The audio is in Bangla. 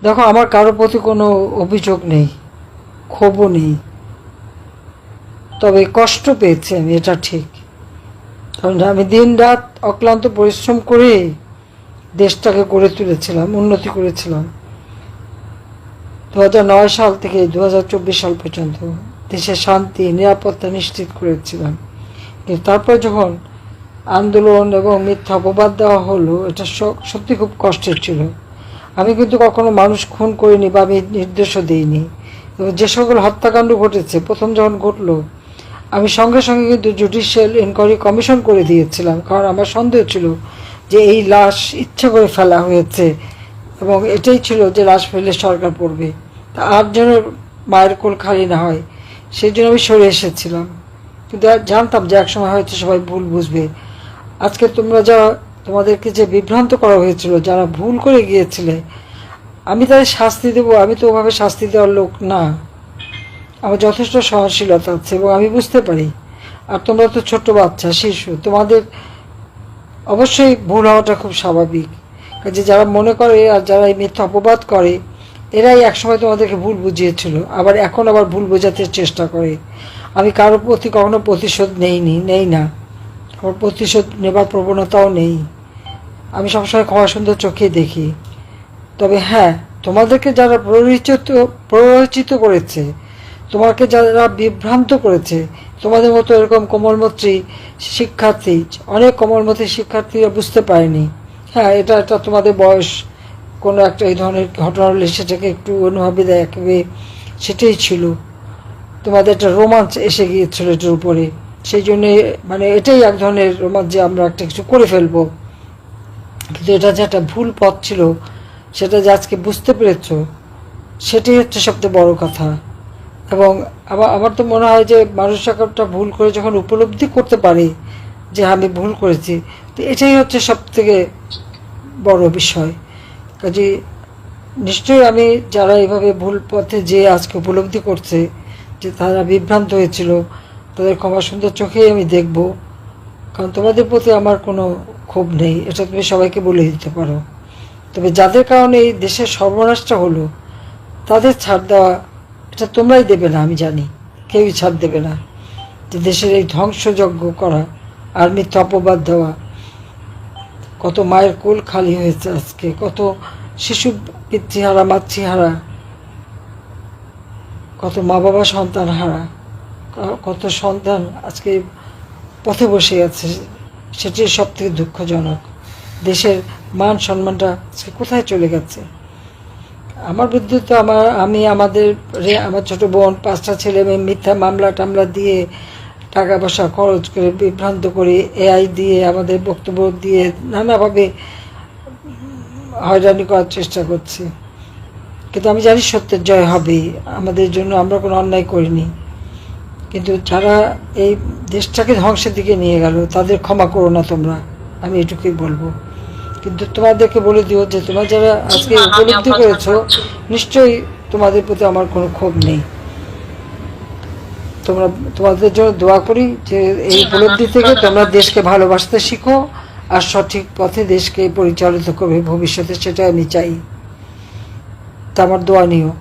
দেখো, আমার কারোর প্রতি কোনো অভিযোগ নেই, ক্ষোভও নেই, তবে কষ্ট পেয়েছি আমি, এটা ঠিক। কারণ আমি দিন রাত অক্লান্ত পরিশ্রম করে দেশটাকে গড়ে তুলেছিলাম, উন্নতি করেছিলাম। 2009 সাল থেকে 2024 সাল পর্যন্ত দেশের শান্তি নিরাপত্তা নিশ্চিত করেছিলাম। কিন্তু তারপর যখন আন্দোলন এবং মিথ্যা অপবাদ দেওয়া হলো, এটা সত্যি খুব কষ্টের ছিল। আমি কিন্তু কখনো মানুষ খুন করিনি বা আমি নির্দেশও দিইনি। এবং যে সকল হত্যাকাণ্ড ঘটেছে, প্রথম যখন ঘটলো, আমি সঙ্গে সঙ্গে কিন্তু জুডিশিয়াল ইনকোয়ারি কমিশন করে দিয়েছিলাম। কারণ আমার সন্দেহ ছিল যে এই লাশ ইচ্ছা করে ফেলা হয়েছে, এবং এটাই ছিল যে লাশ ফেলে সরকার পড়বে, তা আর যেন মায়ের কোল খালি না হয়, সেই জন্য আমি সরে এসেছিলাম। কিন্তু জানতাম যে একসময় হয়তো সবাই ভুল বুঝবে। আজকে তোমাদেরকে যে বিভ্রান্ত করা হয়েছিল, যারা ভুল করে গিয়েছিলে, আমি তাদের শাস্তি দেবো, আমি তো ওভাবে শাস্তি দেওয়ার লোক না। আমার যথেষ্ট সহনশীলতা আছে এবং আমি বুঝতে পারি। আর তোমরা তো ছোট্ট বাচ্চা, শিশু, তোমাদের অবশ্যই ভুল হওয়াটা খুব স্বাভাবিক। কাজে যারা মনে করে আর যারা এই মিথ্যা অপবাদ করে, এরাই একসময় তোমাদেরকে ভুল বুঝিয়েছিল, এখন আবার ভুল বোঝাতে চেষ্টা করে। আমি কারোর প্রতি কখনো প্রতিশোধ নেই না, আমার প্রতিশোধ নেবার প্রবণতাও নেই। আমি সবসময় ক্ষমা সুন্দর চোখেই দেখি। তবে হ্যাঁ, তোমাদেরকে যারা প্ররোচিত করেছে, তোমাকে যারা বিভ্রান্ত করেছে, তোমাদের মতো এরকম কোমলমত্রী শিক্ষার্থী, অনেক কোমলমত্রী শিক্ষার্থীরা বুঝতে পারেনি। হ্যাঁ, এটা তোমাদের বয়স, কোনো একটা এই ধরনের ঘটনা হলে সেটাকে একটু অনুভবে দেখবে, সেটাই ছিল। তোমাদের একটা রোমাঞ্চ এসে গিয়েছিল এটার উপরে, সেই জন্যে এটাই এক ধরনের রোমাঞ্চ যে আমরা একটা কিছু করে ফেলবো। কিন্তু এটা যে একটা ভুল পথ ছিল, সেটা যে আজকে বুঝতে পেরেছ, সেটাই হচ্ছে সবচেয়ে বড় কথা। এবং আমার তো মনে হয় যে মানুষ একটা ভুল করে যখন উপলব্ধি করতে পারে যে আমি ভুল করেছি, তো এটাই হচ্ছে সব থেকে বড় বিষয়। কাজে নিশ্চয়ই আমি যারা এইভাবে ভুল পথে যে আজকে উপলব্ধি করছে যে তারা বিভ্রান্ত হয়েছিল, তাদের ক্ষমা সুন্দর চোখেই আমি দেখব। কারণ তোমাদের প্রতি আমার কোনো ক্ষোভ নেই, এটা তুমি সবাইকে বলে দিতে পারো। তবে যাদের কারণে এই দেশের সর্বনাশটা হলো, তাদের ছাড় দেওয়া এটা তোমরাই দেবে না, আমি জানি, কেউই ছাড় দেবে না। যে দেশের এই ধ্বংসযজ্ঞ করা আর মিথ্যা অপবাদ দেওয়া, কত মায়ের কোল খালি হয়েছে আজকে, কত শিশু পিতৃহারা মাতৃহারা, কত মা বাবা সন্তান হারা, কত সন্তান আজকে পথে বসে আছে, সেটি সব থেকে দুঃখজনক। দেশের মান সম্মানটা আজকে কোথায় চলে গেছে। আমার বিরুদ্ধে তো আমার ছোট বোন, 5টা ছেলে মেয়ে মিথ্যা মামলা টামলা দিয়ে, টাকা পয়সা খরচ করে, বিভ্রান্ত করে, এআই দিয়ে, আমাদের বক্তব্য দিয়ে নানাভাবে হয়রানি করার চেষ্টা করছে। কিন্তু আমি জানি সত্যের জয় হবে আমাদের জন্য, আমরা কোনো অন্যায় করিনি। কিন্তু যারা এই দেশটাকে ধ্বংসের দিকে নিয়ে গেল, তাদের ক্ষমা করো না তোমরা, আমি এটুকুই বলবো। কিন্তু তোমাদেরকে বলে দিও যে তোমরা যারা আজকে উপলব্ধি করেছো, নিশ্চয়ই তোমাদের প্রতি আমার কোনো ক্ষোভ নেই। তোমাদের জন্য দোয়া করি যে এই উপলব্ধি থেকে তোমরা দেশকে ভালোবাসতে শিখো আর সঠিক পথে দেশকে পরিচালিত করবে ভবিষ্যতে, সেটা আমি চাই। তা আমার দোয়া নিও।